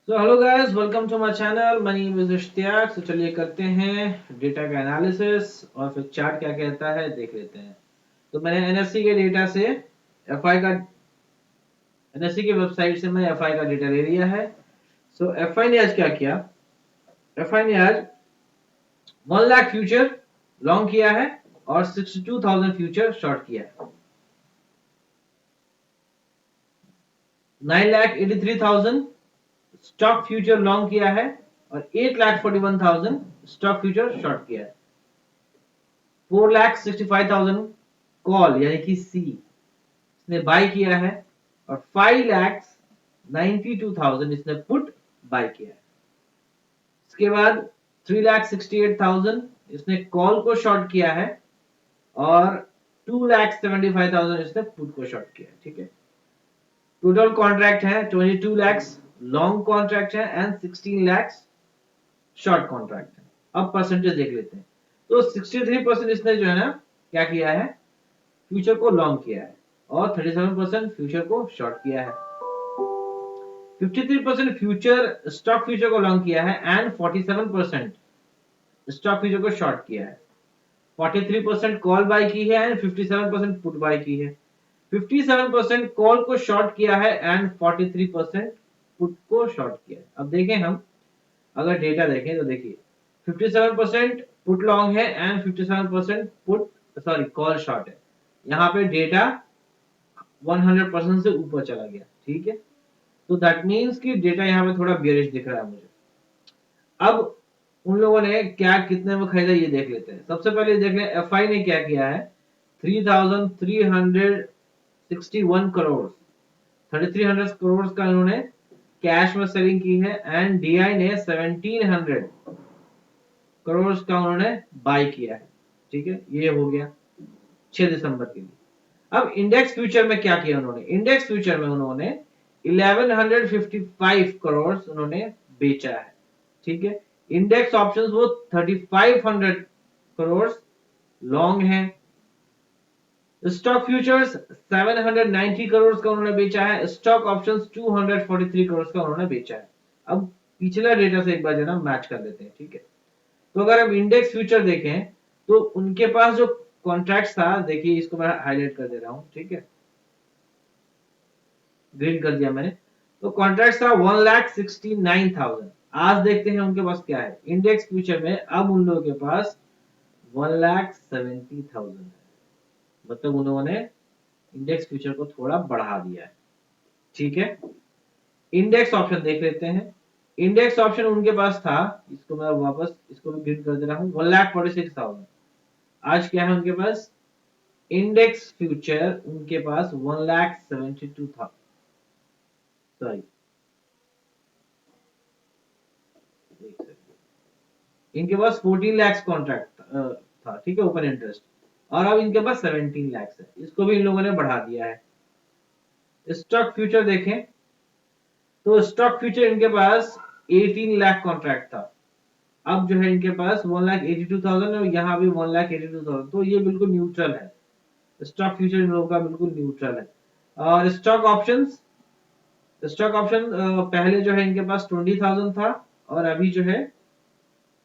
So hello guys, welcome to my channel. My name is Ishtiyaq. तो चलिए करते हैं डेटा का एनालिसिस और फिर चार्ट क्या कहता है देख लेते हैं। तो मैंने एनएससी के डेटा से एफआई का एनएससी की वेबसाइट से मैंने एफआई का डेटा ले लिया है। सो एफआई ने आज क्या किया। एफआई ने आज 1 लाख फ्यूचर लॉन्ग किया है और 62,000 फ्यूचर शॉर्ट किया है। 9,83,000 स्टॉक फ्यूचर लॉन्ग किया है और 8,41,000 स्टॉक फ्यूचर शॉर्ट किया है। 4,65,000 कॉल यानी कि सी इसने बाय किया है और 5,92,000 इसने पुट बाय किया है। इसके बाद 3,68,000 इसने कॉल को शॉर्ट किया है और 2,75,000 इसने पुट को शॉर्ट किया है। ठीक है, टोटल कॉन्ट्रैक्ट है 22 lakhs लॉन्ग कॉन्ट्रैक्ट है एंड 16 lakhs शॉर्ट कॉन्ट्रैक्ट है। अब परसेंटेज देख लेते हैं। तो 63% इसने जो है ना क्या किया है, फ्यूचर को लॉन्ग किया है और 37% फ्यूचर को शॉर्ट किया है। 53% फ्यूचर स्टॉक फ्यूचर को लॉन्ग किया है एंड 47% स्टॉक फ्यूचर को शॉर्ट किया है। 43% कॉल बाय की है एंड 57% पुट बाय की है। 57% कॉल को शॉर्ट किया है एंड 43% पुट को शॉर्ट किया है। अब देखें हम, अगर डेटा देखें तो देखिए 57% पुट लॉन्ग है and 57% put sorry call short है। यहाँ पे डेटा 100% से ऊपर चला गया। ठीक है, तो दैट मीन्स कि डेटा यहाँ पे थोड़ा बियरिश दिख रहा है मुझे। अब उन लोगों ने क्या कितने में खरीदा ये देख लेते हैं। सबसे पहले देख लें एफआई ने क्या किया है। 3,361 करोड़ 3,300 करोड़ का इन्होंने कैश में सेलिंग की है एंड डीआई ने 1,700 करोड़ का उन्होंने बाय किया है। ठीक है, ये हो गया 6 दिसंबर के लिए। अब इंडेक्स फ्यूचर में क्या किया उन्होंने। इंडेक्स फ्यूचर में उन्होंने 1155 करोड़ उन्होंने बेचा है। ठीक है, इंडेक्स ऑप्शंस वो 3500 करोड़ लॉन्ग है। स्टॉक फ्यूचर्स 790 करोड़ का उन्होंने बेचा है। स्टॉक ऑप्शंस 243 करोड़ का उन्होंने बेचा है। अब पिछला डेटा से एक बार जरा मैच कर लेते हैं। ठीक है, तो अगर हम इंडेक्स फ्यूचर देखें तो उनके पास जो कॉन्ट्रैक्ट था, देखिए इसको मैं हाईलाइट कर दे रहा हूं। ठीक है, ग्रीन कर दिया मैंने। तो कॉन्ट्रैक्ट था 1,69,000। आज देखते हैं उनके पास क्या है इंडेक्स फ्यूचर में। अब उन लोगों के पास 1,70,000 है। मतलब उन्होंने इंडेक्स फ्यूचर को थोड़ा बढ़ा दिया है। ठीक है, इंडेक्स ऑप्शन देख लेते हैं। इंडेक्स ऑप्शन उनके पास था, इसको मैं वापस इसको भी ग्रीन कर दे रहा हूँ, 1,46,000। आज क्या है उनके पास इंडेक्स फ्यूचर, उनके पास 1,72,000 सॉरी इनके पास 14 lakhs कॉन्ट्रैक्ट था। ठीक है, ओपन इंटरेस्ट। और अब इनके पास 17 lakhs है, इसको भी इन लोगों ने बढ़ा दिया है। स्टॉक फ्यूचर देखें तो स्टॉक फ्यूचर इनके पास 18 लाख कॉन्ट्रैक्ट था। अब जो है इनके पास 1,82,000 और यहाँ भी 1,82,000। तो ये बिल्कुल न्यूट्रल है। स्टॉक फ्यूचर इन लोगों का बिल्कुल न्यूट्रल है। और स्टॉक ऑप्शन पहले जो है इनके पास 20,000 था और अभी जो है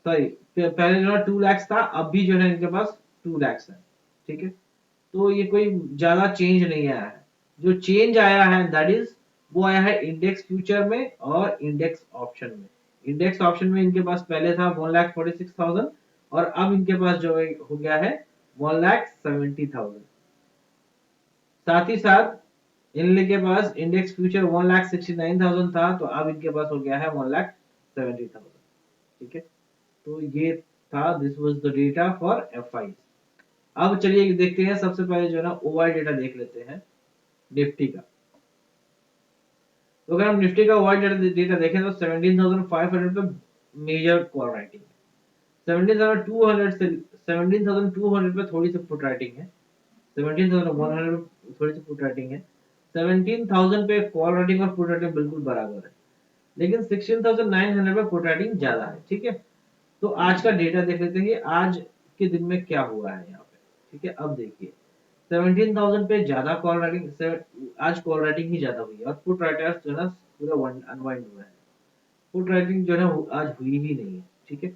सॉरी पहले जो है 2 लाख था, अब भी जो है इनके पास 2 लाख है। ठीक है, तो ये कोई ज्यादा चेंज नहीं आया है। जो चेंज आया है दैट इज वो आया है इंडेक्स फ्यूचर में और इंडेक्स ऑप्शन में। इंडेक्स ऑप्शन में इनके पास पहले था 1,46,000 और अब इनके पास जो हो गया है 1,70,000। साथ ही साथ इनके पास इंडेक्स फ्यूचर 1,69,000 था, तो अब इनके पास हो गया है 1,70,000। ठीक है, तो ये था, this was the data for FI. अब चलिए देखते हैं, सबसे पहले जो है ना ओआई डेटा देख लेते हैं निफ्टी का। तो अगर हम निफ्टी का ओआई डेटा देखें तो 17,500 पे मेजर कॉल राइटिंग है। 17,200 से 17,200 पे थोड़ी सी पुट राइटिंग है। 17,100 पे थोड़ी सी पुट राइटिंग है। 17,000 पे कॉल राइटिंग और पुट राइटिंग बिल्कुल बराबर है। लेकिन 16,900 पे पुट राइटिंग ज्यादा है। ठीक है, तो आज का डेटा देख लेते हैं कि आज के दिन में क्या हुआ है यहाँ पे। ठीक है, अब देखिए 17,000 पे ज्यादा कॉल राइटिंग, आज कॉल राइटिंग ही ज्यादा हुई है और पुट राइटर्स जो है ना पूरा अनवाइंड हुआ है। पुट राइटिंग जो है आज हुई ही नहीं है, ठीक है।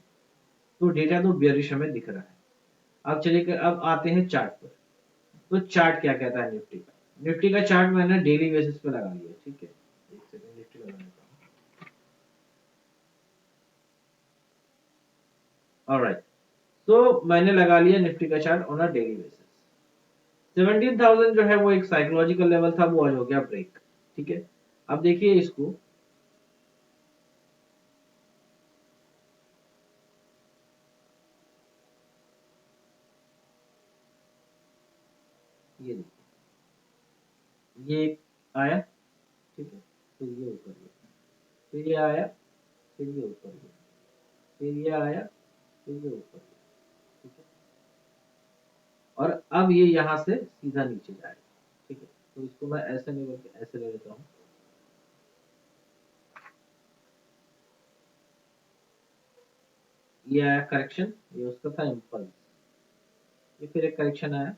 तो डेटा तो बेयरिश हमें दिख रहा है। अब चलिए अब आते हैं चार्ट पर। तो चार्ट क्या कहता है निफ्टी का? निफ्टी का चार्ट मैंने डेली बेसिस पे लगा लिया, ठीक है। एक सेकंड निफ्टी लगा लेता हूं। ऑलराइट, तो मैंने लगा लिया निफ्टी का chart on a daily basis. 17,000 जो है वो एक साइकोलॉजिकल लेवल था, वो आज हो गया ब्रेक, ठीक है। अब देखिए इसको, ये देखिए, ये आया, ठीक है, फिर ये ऊपर गया, फिर ये आया, फिर ये ऊपर गया, फिर ये आया, फिर ये ऊपर गया, ठीक है। और अब ये यहाँ से सीधा नीचे जाएगा, ठीक है। तो इसको मैं ऐसे नहीं बल्कि ऐसे ले लेता हूँ। ये आया करेक्शन, ये उसका था इम्पल्स, ये फिर एक करेक्शन आया,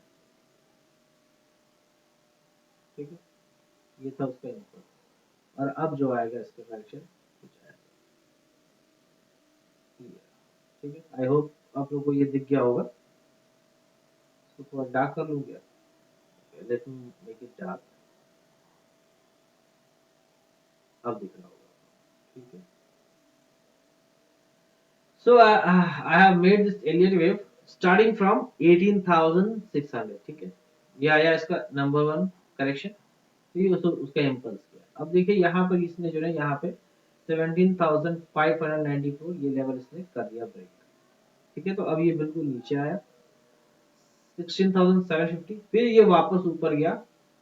ठीक है, ये था उसका इम्पल्स। और अब जो आएगा इसका करेक्शन कुछ आएगा, ठीक है। आई होप आप लोग को ये दिख गया होगा। इसको थोड़ा डार्क कर लूँ क्या? Let me make it dark. अब दिख रहा होगा, ठीक है। So I have made this Elliott wave starting from 18,600, ठीक है। ये आया इसका नंबर वन करेक्शन, फिर उसका इम्पल्स किया। अब देखिए यहाँ पर इसने जो है यहाँ पे 17,594 ये लेवल इसने कर दिया ब्रेक, ठीक है। तो अब ये बिल्कुल नीचे आया 16,750, फिर ये वापस ऊपर गया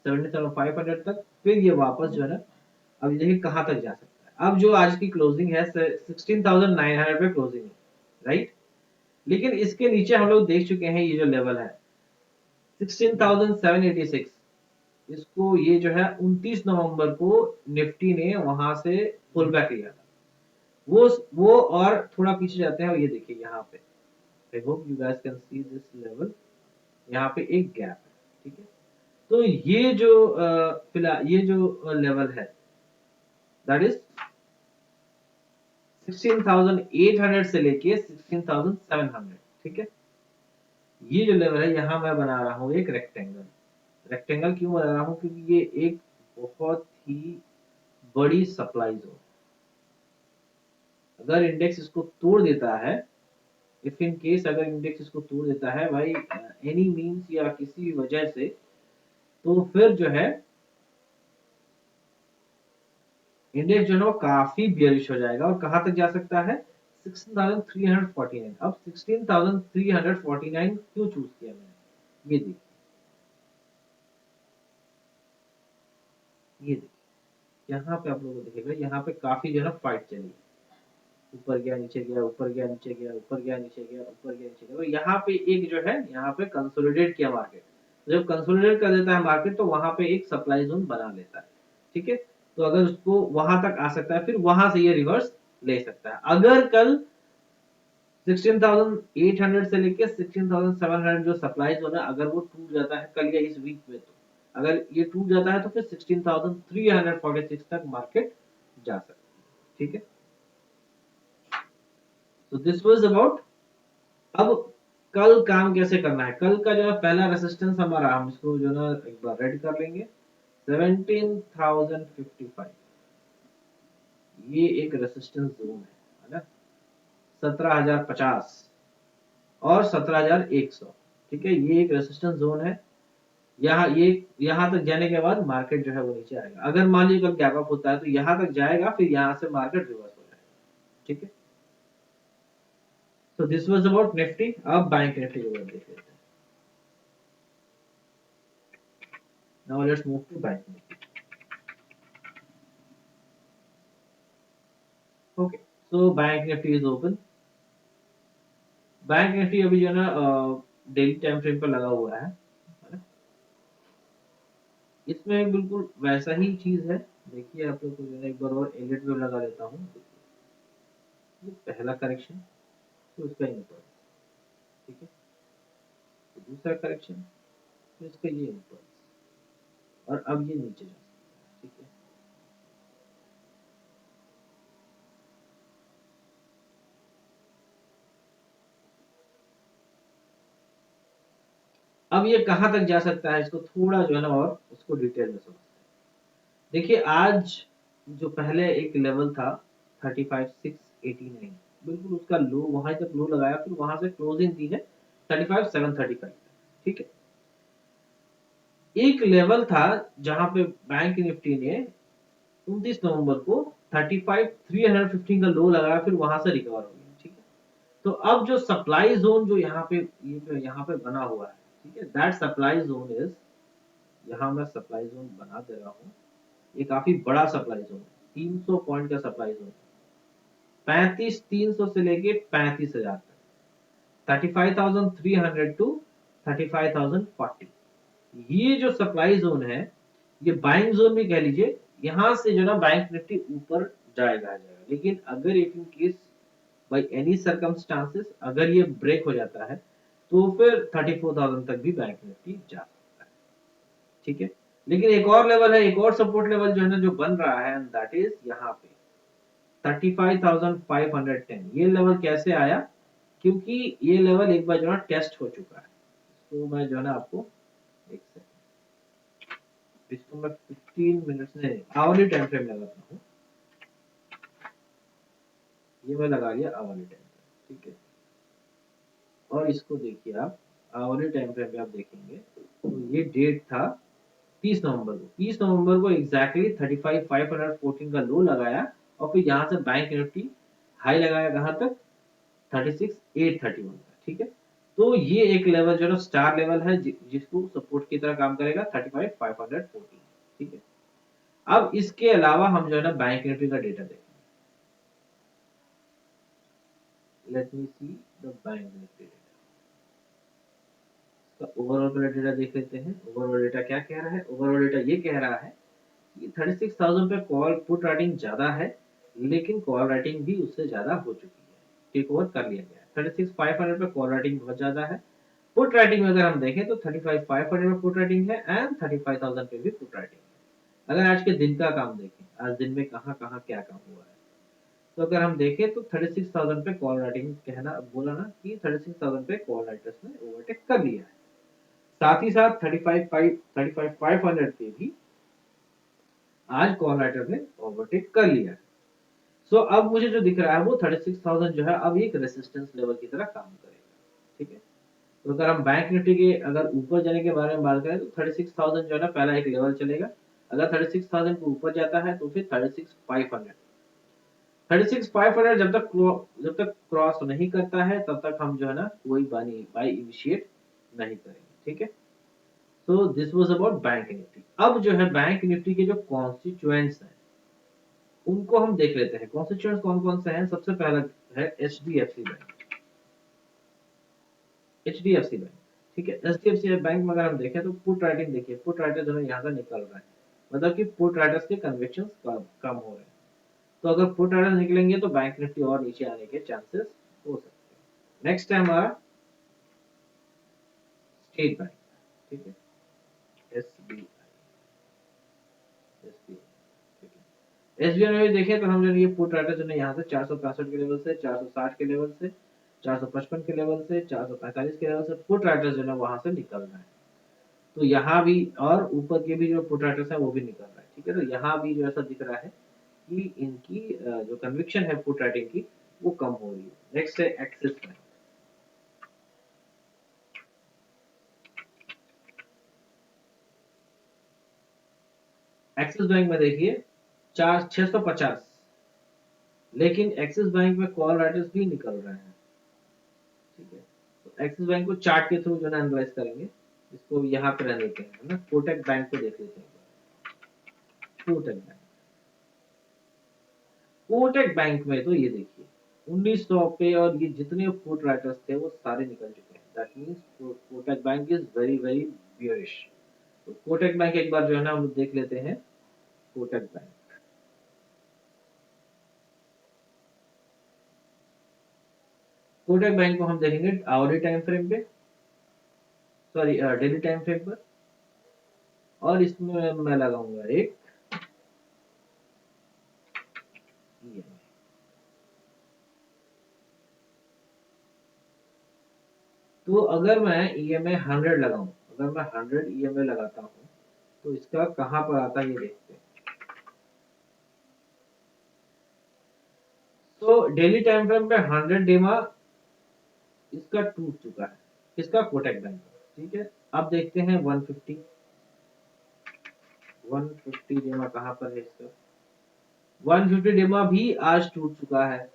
17,500 तक, फिर ये वापस जो है ना, अब ये देखिए कहाँ तक जा सकता है। अब जो आज की क्लोजिंग है 16,900 पे क्लोजिंग है, राइट। लेकिन इसके नीचे हम लोग देख चुके हैं, ये जो लेवल है 16,786, इसको ये जो है 29 नवंबर को निफ्टी ने वहां से पुल बैक लिया था। वो और थोड़ा पीछे जाते हैं और ये देखिए यहाँ पे, I hope you guys can see this level, यहाँ पे एक गैप है, ठीक है। तो ये जो फिलहाल ये जो लेवल है दैट इज 16,800 से लेके 16,700, ठीक है। ये जो लेवल है यहाँ मैं बना रहा हूँ एक रेक्टेंगल। रेक्टेंगल क्यों बना रहा हूँ? क्योंकि ये एक बहुत ही बड़ी सप्लाई जोन, अगर इंडेक्स इसको तोड़ देता है, इफ इन केस अगर इंडेक्स इसको तोड़ देता है भाई एनी मींस या किसी भी वजह से, तो फिर जो है इंडेक्स जो है वो काफी बियरिश हो जाएगा और कहां तक जा सकता है 16,349। अब 16,349 क्यों चूज किया मैंने, ये देखिए, ये देखिए यहाँ पे आप लोगों को दिखेगा, यहाँ पे काफी जो है ना फाइट चली, ऊपर गया नीचे गया, ऊपर गया नीचे गया, ऊपर गया नीचे गया, ऊपर गया नीचे गया। तो यहाँ पे एक जो है यहाँ पे कंसोलिडेट किया मार्केट, जब कंसोलिडेट कर देता है मार्केट तो वहां पे एक सप्लाई जोन बना लेता है, ठीक है। तो अगर उसको वहां तक आ सकता है, फिर वहां से ये रिवर्स ले सकता है। अगर कल 16,800 से लेके 16,700 जो सप्लाई जोन है अगर वो टूट जाता है कल या इस वीक में, तो अगर ये टूट जाता है तो फिर 16,346 तक मार्केट जा सकता है, ठीक है। तो दिस वाज अबाउट। अब कल काम कैसे करना है, कल का जो है पहला रेसिस्टेंस हमारा, हम इसको जो ना एक बार रेड कर लेंगे 17,055, ये एक रेसिस्टेंस जोन है ना। 17,050 और 17,100, ठीक है, ये एक रेसिस्टेंस जोन है। यहाँ ये यहाँ तक जाने के बाद मार्केट जो है वो नीचे आएगा। अगर मान लीजिए कल गैप अप होता है तो यहाँ तक जाएगा, फिर यहाँ से मार्केट रिवर्स हो जाएगा, ठीक है। तो दिस वाज अबाउट निफ्टी। अब बैंक निफ्टी को देख लेते हैं। Now let's move to bank Nifty. Okay, so bank Nifty is open. Bank Nifty अभी जो है ना डेली टाइम फ्रेम पर लगा हुआ है ना? इसमें बिल्कुल वैसा ही चीज है। देखिए आप लोग को जो है एक बार और एलिट वेव लगा देता हूँ। ये पहला करेक्शन, तो इसका इम्पल्स, ठीक है। तो दूसरा करेक्शन, तो इसका ये इम्पल्स, और अब ये नीचे जा सकता है, ठीक है। अब ये कहाँ तक जा सकता है, इसको थोड़ा जो है ना और उसको डिटेल में समझते हैं। देखिए आज जो पहले एक लेवल था 35,689, बिल्कुल उसका लो वहां तक लो लगाया, फिर वहां से क्लोजिंग दी है 35,735, ठीक है। एक लेवल था जहां पे बैंक निफ्टी ने 29 नवंबर को 35,315 का लो लगाया, फिर वहां से रिकवर हो गया, ठीक है। तो अब जो सप्लाई जोन जो यहाँ पे ये जो यहाँ पे बना हुआ है, ठीक है, दैट सप्लाई जोन इज, यहाँ मैं सप्लाई जोन बना दे रहा हूँ, ये काफी बड़ा सप्लाई जोन है, 300 पॉइंट का सप्लाई जोन, 35,300 से लेके 35,000 तक, 35,300 टू 35,040, ये जो सप्लाई जोन है, ये बाइंग जोन भी कह लीजिए। यहाँ से जो ना बैंक निफ्टी ऊपर जाएगा, लेकिन अगर if in case by any circumstances अगर ये ब्रेक हो जाता है तो फिर 34,000 तक भी बैंक निफ्टी जा सकता है, ठीक है। लेकिन एक और लेवल है, एक और सपोर्ट लेवल जो है ना जो बन रहा है, एंड दैट इज यहाँ पे 35,510। ये लेवल कैसे आया, क्योंकि ये लेवल एक बार जो है टेस्ट हो चुका है। तो मैं जो है ना आपको एक सेकंड, इसको मैं 15 मिनट्स में आवरली टाइम फ्रेम लगाता हूँ, ये मैं लगा लिया आवरली टाइम फ्रेम, ठीक है। और इसको देखिए आप आवरली टाइम फ्रेम पे आप देखेंगे तो ये डेट था 30 नवंबर को, 30 नवंबर को एग्जैक्टली 35,514 का लो लगाया, और फिर यहाँ से बैंक निफ्टी हाई लगाया कहाँ तक, 36,831 का, ठीक है। तो ये एक लेवल जो है स्टार लेवल है, जिसको सपोर्ट की तरह काम करेगा 35,514, ठीक है। अब इसके अलावा हम जो है ना बैंक निफ्टी का डेटा देखेंगे। Let me see the bank Nifty data, तो ओवरऑल का डेटा देख लेते हैं। ओवरऑल डेटा क्या कह रहा है, ओवरऑल डेटा ये कह रहा है कि 36,000 पे कॉल पुट राइटिंग ज्यादा है, लेकिन कॉल राइटिंग भी उससे ज्यादा हो चुकी है, टेक ओवर कर लिया गया है। 36,500 पे कॉल राइटिंग बहुत ज्यादा है, पुट राइटिंग में अगर हम देखें तो 35,500 में पुट राइटिंग है एंड 35,000 पे भी पुट राइटिंग है। अगर आज के दिन का काम देखें, आज दिन में कहाँ कहाँ क्या काम हुआ है, तो अगर हम देखें तो 36,000 पे कॉल राइटिंग कहना बोला ना कि 36,000 पे कॉल राइटर्स ने ओवरटेक कर लिया है। साथ ही साथ 35,500 पे भी आज कॉल राइटर ने ओवरटेक कर लिया है। सो अब मुझे जो दिख रहा है वो 36,000 जो है अब एक रेसिस्टेंस लेवल की तरह काम करेगा, ठीक है। तो अगर हम बैंक निफ्टी के अगर ऊपर जाने के बारे में बात करें तो 36,000 जो है ना पहला एक लेवल चलेगा, अगर 36,000 को ऊपर जाता है तो फिर 36,500, 36,500 जब तक क्रॉस नहीं करता है तब तक हम जो है ना कोई बाई इनिशिएट नहीं करेंगे, ठीक है। So this was about bank Nifty. अब जो है बैंक निफ्टी के जो कॉन्स्टिट्यूएंट्स हैं उनको हम देख लेते हैं। कॉन्स्टिट्यूएंट्स कौन कौन से हैं, सबसे पहला है एचडीएफसी बैंक, एचडीएफसी बैंक, ठीक है। एचडीएफसी बैंक में अगर हम देखें तो पुट राइटिंग देखिए, पुट राइटर जो है यहाँ से निकल रहा है, मतलब कि पुट राइटर्स के कन्विक्शन कम हो रहे हैं। तो अगर पुट राइटर्स निकलेंगे तो बैंक निफ्टी और नीचे आने के चांसेस हो सकते हैं। नेक्स्ट है हमारा स्टेट बैंक, ठीक है, एसबीआई, एसबीआई में भी देखें तो हम जो ये पुट राइटर जो है यहाँ से 465 के लेवल से, 460 के लेवल से, 455 के लेवल से, 445 के लेवल से पुट राइटर जो है वहां से निकल रहा है। तो यहाँ भी और ऊपर के भी जो पुट राइटर्स है वो भी निकल रहा है, ठीक है। तो यहाँ भी जो ऐसा दिख रहा है कि इनकी जो कन्विक्शन है पुट राइटिंग की वो कम हो रही है। नेक्स्ट है एक्सिस बैंक, एक्सिस बैंक में देखिए 650, लेकिन एक्सिस बैंक में कॉल राइटर्स भी निकल रहे हैं, ठीक है। तो एक्सिस बैंक को चार्ट के थ्रू जो है एनालाइज करेंगे, इसको यहाँ पे रहने देते हैं ना, कोटक बैंक को देख लेते हैं। कोटक बैंक, कोटक बैंक में तो ये देखिए 1900 पे और ये जितने फुट राइटर्स थे वो सारे निकल चुके हैं। That means Kotak bank is very very bearish. तो कोटक बैंक एक बार जो है ना हम देख लेते हैं। कोटक बैंक, कोटक बैंक को हम देखेंगे आवरली टाइम फ्रेम पे, सॉरी डेली टाइम फ्रेम पर, और इसमें मैं लगाऊंगा एक EMA। तो अगर मैं EMA 100 लगाऊं, अगर मैं 100 EMA लगाता हूँ तो इसका कहाँ पर आता है ये देखते हैं। तो डेली टाइम फ्रेम पे 100 डेमा इसका टूट चुका है, किसका, कोटक बैंक का, ठीक है। अब देखते हैं 150 डेमा कहाँ पर है इसका। 150 डेमा भी आज टूट चुका है,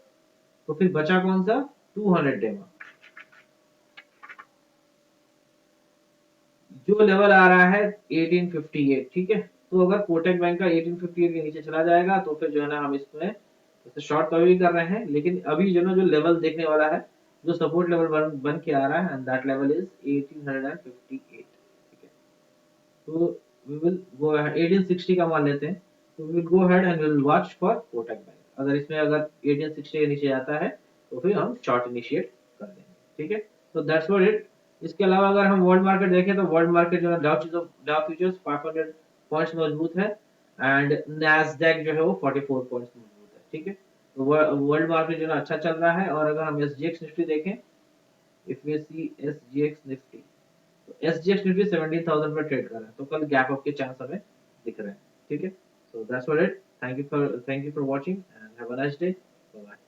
तो फिर बचा कौन सा, 200 डेमा। जो लेवल आ रहा है 1858, ठीक है। तो अगर कोटक बैंक का 1858 के नीचे चला जाएगा तो फिर जो है ना हम इसमें तो शॉर्ट कवर भी कर रहे हैं, लेकिन अभी जो ना जो लेवल देखने वाला है, जो सपोर्ट लेवल बन के आ रहा है, एंड दैट लेवल इज 1858, ठीक है। तो वी विल गो 1860 का मान लेते हैं, तो we will go ahead and will watch for Kotak bank. अगर इसमें अगर 1860 के नीचे आता है तो फिर हम शॉर्ट इनिशिएट कर देंगे, ठीक है। तो दैट्स व्हाट इट। इसके अलावा अगर हम वर्ल्ड मार्केट देखें तो वर्ल्ड मार्केट जो है डाउ फ्यूचर्स 500 पॉइंट्स मजबूत है, एंड नैस्डैक जो है वो 44 पॉइंट्स मजबूत है, ठीक है। तो वर्ल्ड मार्केट जो है अच्छा चल रहा है। और अगर हम एसजीएक्स निफ्टी देखें, if we see SGX Nifty, तो एसजीएक्स निफ्टी 17,000 पर ट्रेड कर रहा है, तो कल गैप अप के चांस हमें दिख रहे हैं, ठीक है। So that's what it. Thank you for watching and have a nice day. Bye bye.